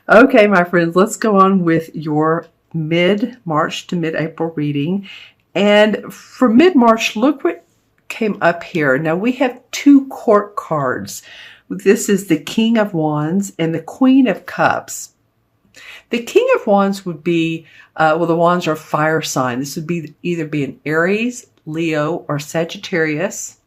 Okay, my friends, let's go on with your mid-March to mid-April reading. And for mid-March, look what came up here. Now we have two court cards. This is the King of Wands and the Queen of Cups. The King of Wands would be, the wands are fire sign. This would be either be an Aries, Leo, or Sagittarius.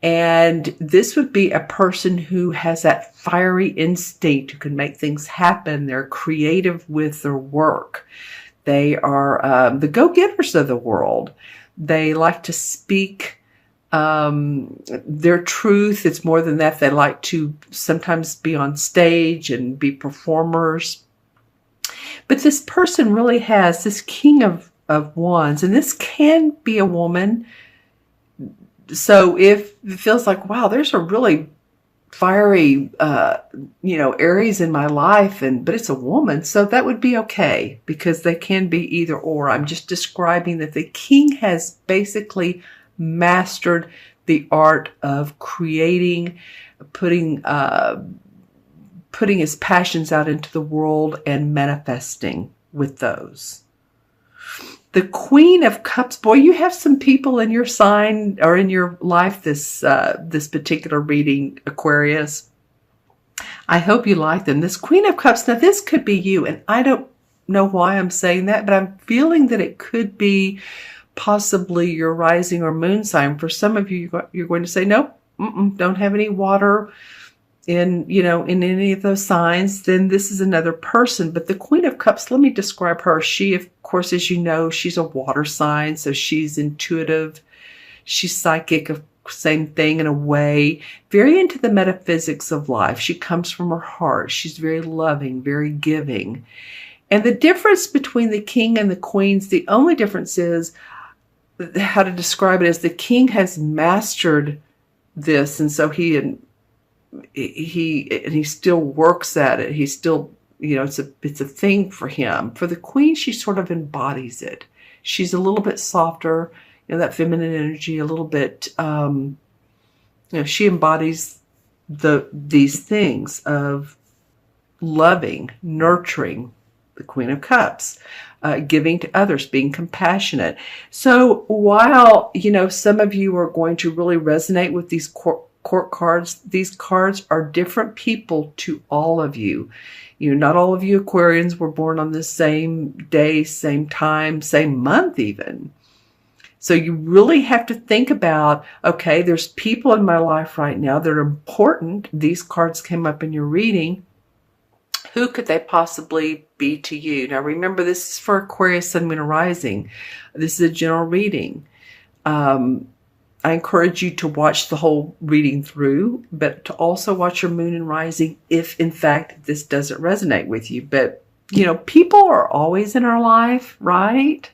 And this would be a person who has that fiery instinct, who can make things happen. They're creative with their work. They are the go-getters of the world. They like to speak their truth. It's more than that. They like to sometimes be on stage and be performers. But this person really has this King of Wands, and this can be a woman. So if it feels like, wow, there's a really fiery, Aries in my life, but it's a woman, so that would be okay because they can be either or. I'm just describing that the king has basically mastered the art of creating, putting his passions out into the world and manifesting with those. The Queen of Cups, boy, you have some people in your sign or in your life this particular reading, Aquarius. I hope you like them. This Queen of Cups, now this could be you, and I don't know why I'm saying that, but I'm feeling that it could be possibly your rising or moon sign. For some of you, you're going to say, nope, don't have any water in any of those signs. Then this is another person. But the Queen of Cups, let me describe her. She, of course, as you know, she's a water sign, so she's intuitive, she's psychic, same thing in a way, very into the metaphysics of life. She comes from her heart. She's very loving, very giving. And the difference between the king and the queens, the only difference is how to describe it, is the king has mastered this, and so he still works at it. He still, it's a thing for him. For the queen, she sort of embodies it. She's a little bit softer, that feminine energy, a little bit, she embodies these things of loving, nurturing, the Queen of Cups, giving to others, being compassionate. So while, some of you are going to really resonate with these court cards, these cards are different people to all of you. Not all of you Aquarians were born on the same day, same time, same month even. So you really have to think about, okay, there's people in my life right now that are important. These cards came up in your reading. Who could they possibly be to you? Now remember, this is for Aquarius, Sun, Moon, and Rising. This is a general reading. I encourage you to watch the whole reading through, but to also watch your moon and rising if, in fact, this doesn't resonate with you. But, people are always in our life, right?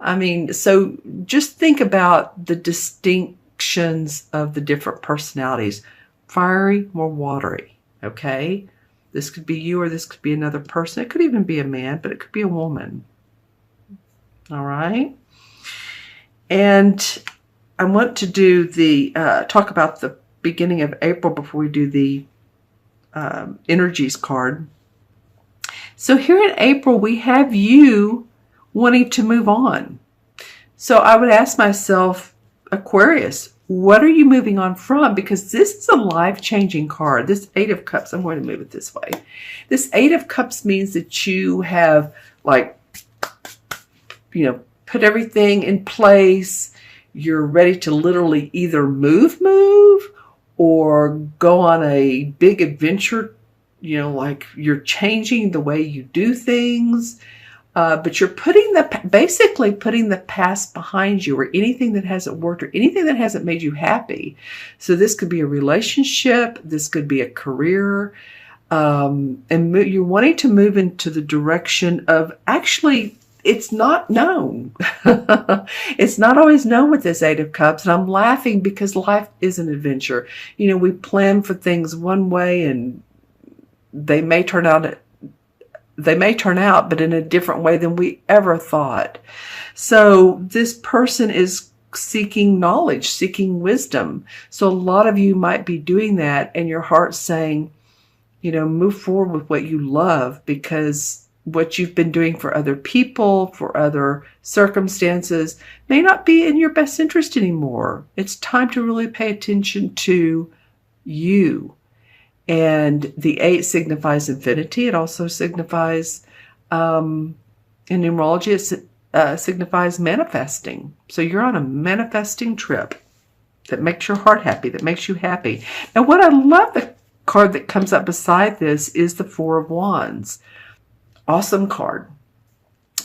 I mean, so just think about the distinctions of the different personalities. Fiery, more watery, okay? This could be you or this could be another person. It could even be a man, but it could be a woman. All right? And I want to do talk about the beginning of April before we do the energies card. So here in April, we have you wanting to move on. So I would ask myself, Aquarius, what are you moving on from? Because this is a life-changing card. This Eight of Cups, I'm going to move it this way. This Eight of Cups means that you have, put everything in place. You're ready to literally either move, or go on a big adventure, you're changing the way you do things. But you're basically putting the past behind you, or anything that hasn't worked, or anything that hasn't made you happy. So this could be a relationship. This could be a career. And you're wanting to move into the direction of, actually, it's not known. It's not always known with this Eight of Cups. And I'm laughing because life is an adventure. We plan for things one way and they may turn out, but in a different way than we ever thought. So this person is seeking knowledge, seeking wisdom. So a lot of you might be doing that, and your heart's saying, move forward with what you love, because what you've been doing for other people, for other circumstances, may not be in your best interest anymore. It's time to really pay attention to you. And the 8 signifies infinity. It also signifies, in numerology, it signifies manifesting. So you're on a manifesting trip that makes your heart happy, that makes you happy. Now, what I love, the card that comes up beside this is the 4 of Wands. Awesome card.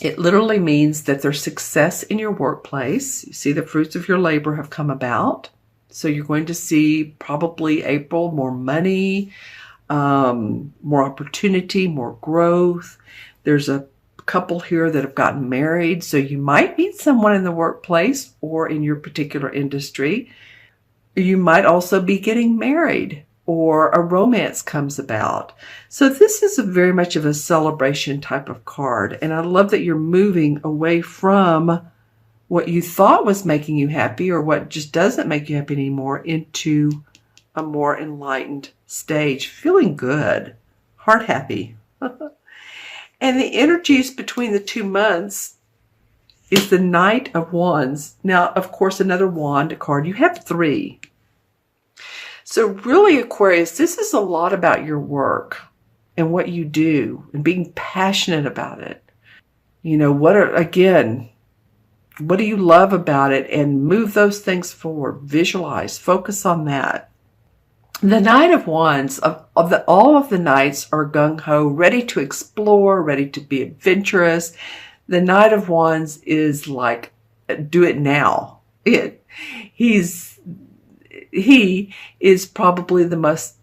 It literally means that there's success in your workplace. You see the fruits of your labor have come about. So you're going to see probably April, more money, more opportunity, more growth. There's a couple here that have gotten married. So you might meet someone in the workplace or in your particular industry. You might also be getting married, or a romance comes about. So this is very much of a celebration type of card. And I love that you're moving away from what you thought was making you happy, or what just doesn't make you happy anymore, into a more enlightened stage, feeling good, heart happy. And the energies between the 2 months is the Knight of Wands. Now, of course, another wand card. You have 3. So really, Aquarius, this is a lot about your work and what you do and being passionate about it. What do you love about it? And move those things forward. Visualize. Focus on that. The Knight of Wands, all of the knights are gung-ho, ready to explore, ready to be adventurous. The Knight of Wands is like, do it now. He is probably the most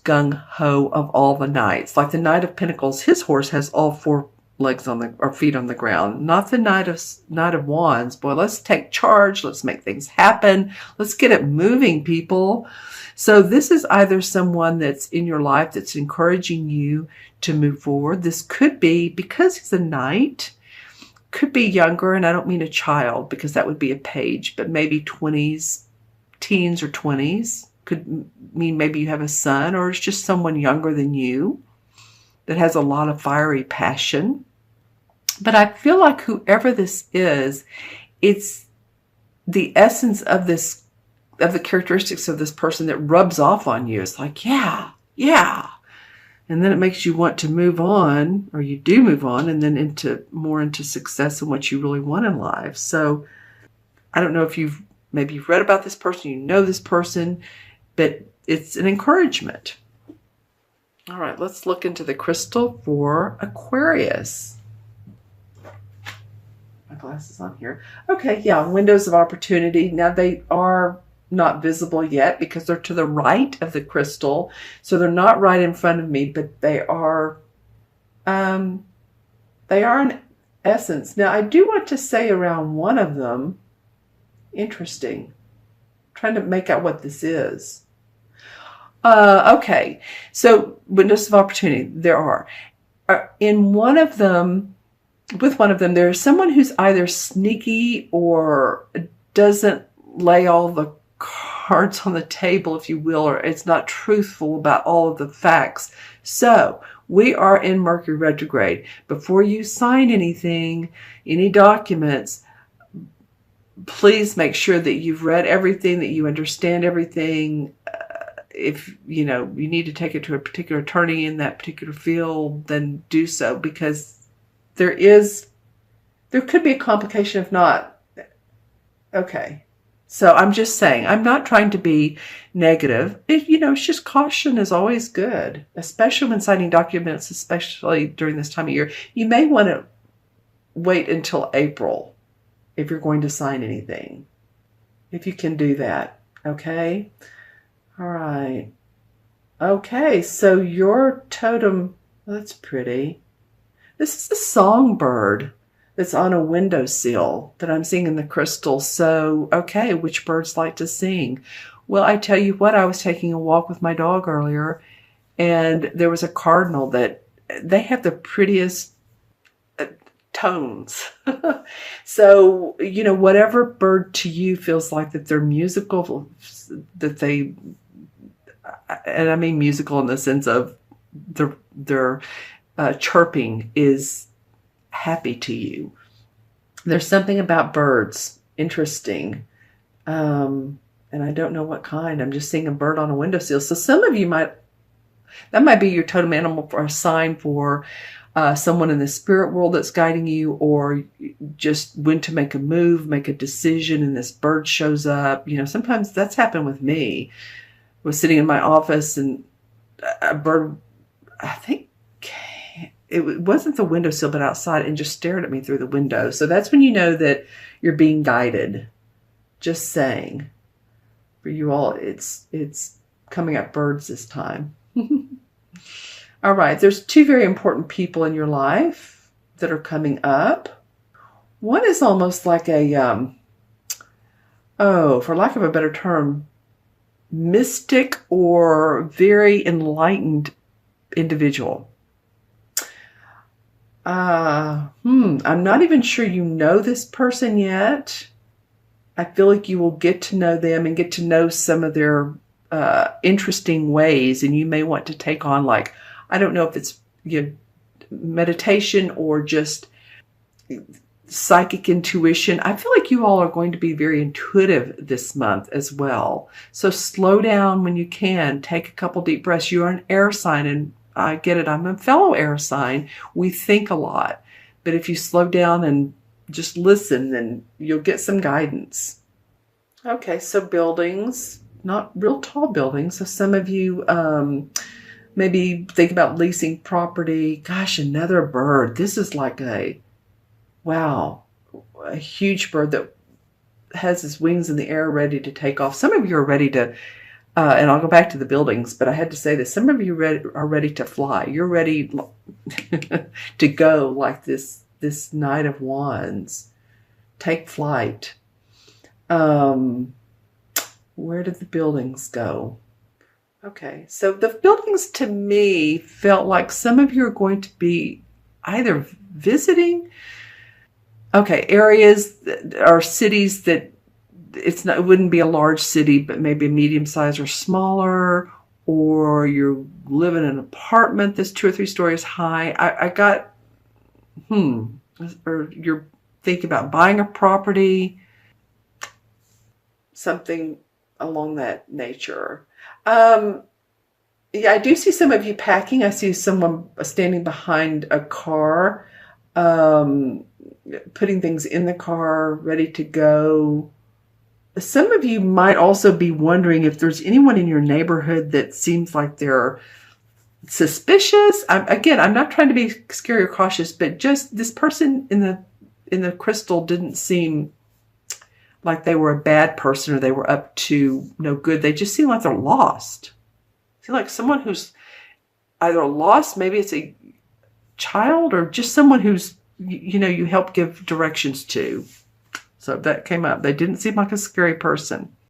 gung-ho of all the knights. Like the Knight of Pentacles, his horse has all 4 legs or feet on the ground. Not the Knight of Wands. Boy, let's take charge. Let's make things happen. Let's get it moving, people. So this is either someone that's in your life that's encouraging you to move forward. This could be, because he's a knight, could be younger, and I don't mean a child, because that would be a page, but maybe 20s, teens or 20s. Could mean maybe you have a son, or it's just someone younger than you that has a lot of fiery passion. But I feel like whoever this is, it's the essence of the characteristics of this person that rubs off on you. It's like, yeah. And then it makes you want to move on, or you do move on, and then into success and what you really want in life. So I don't know if you've read about this person, you know this person, but it's an encouragement. All right, let's look into the crystal for Aquarius. My glasses on here. Okay, yeah, windows of opportunity. Now they are not visible yet because they're to the right of the crystal. So they're not right in front of me, but they are in essence. Now I do want to say around one of them, interesting. I'm trying to make out what this is. Okay, so windows of opportunity, there are. In one of them, with one of them, there's someone who's either sneaky or doesn't lay all the cards on the table, if you will, or it's not truthful about all of the facts. So we are in Mercury retrograde. Before you sign anything, any documents, please make sure that you've read everything, that you understand everything. If you need to take it to a particular attorney in that particular field, then do so, because there could be a complication if not. Okay. So I'm just saying, I'm not trying to be negative. It's just caution is always good, especially when signing documents, especially during this time of year. You may want to wait until April if you're going to sign anything, if you can do that. Okay. All right. Okay, so your totem, that's pretty. This is a songbird that's on a windowsill that I'm seeing in the crystal. So, okay, which birds like to sing? Well, I tell you what, I was taking a walk with my dog earlier, and there was a cardinal that they have the prettiest tones. So, whatever bird to you feels like that they're musical, and I mean musical in the sense of their chirping is happy to you. There's something about birds interesting. And I don't know what kind. I'm just seeing a bird on a windowsill. So some of you that might be your totem animal for a sign for someone in the spirit world that's guiding you, or just when to make a move, make a decision, and this bird shows up. Sometimes that's happened with me. I was sitting in my office and a bird, I think it wasn't the windowsill, but outside, and just stared at me through the window. So that's when you know that you're being guided. Just saying. For you all, it's coming up birds this time. All right, there's two very important people in your life that are coming up. One is almost like a, for lack of a better term, mystic or very enlightened individual. I'm not even sure you know this person yet. I feel like you will get to know them and get to know some of their interesting ways, and you may want to take on, like, I don't know if it's meditation or just psychic intuition. I feel like you all are going to be very intuitive this month as well. So slow down when you can. Take a couple deep breaths. You are an air sign, and I get it. I'm a fellow air sign. We think a lot. But if you slow down and just listen, then you'll get some guidance. Okay, so buildings, not real tall buildings. So some of you maybe think about leasing property. Gosh, another bird. This is like a huge bird that has his wings in the air ready to take off. Some of you are ready to, and I'll go back to the buildings, but I had to say this. Some of you are ready to fly. You're ready to go like this Knight of Wands. Take flight. Where did the buildings go? Okay, so the buildings to me felt like some of you are going to be either visiting, areas or cities that it wouldn't be a large city, but maybe a medium size or smaller, or you live in an apartment that's 2 or 3 stories high. I got, or you're thinking about buying a property, something along that nature. I do see some of you packing. I see someone standing behind a car, putting things in the car, ready to go. Some of you might also be wondering if there's anyone in your neighborhood that seems like they're suspicious. I'm not trying to be scary or cautious, but just this person in the crystal didn't seem like they were a bad person or they were up to no good. They just seem like they're lost. Seem like someone who's either lost, maybe it's a child, or just someone who's, you help give directions to. So that came up. They didn't seem like a scary person.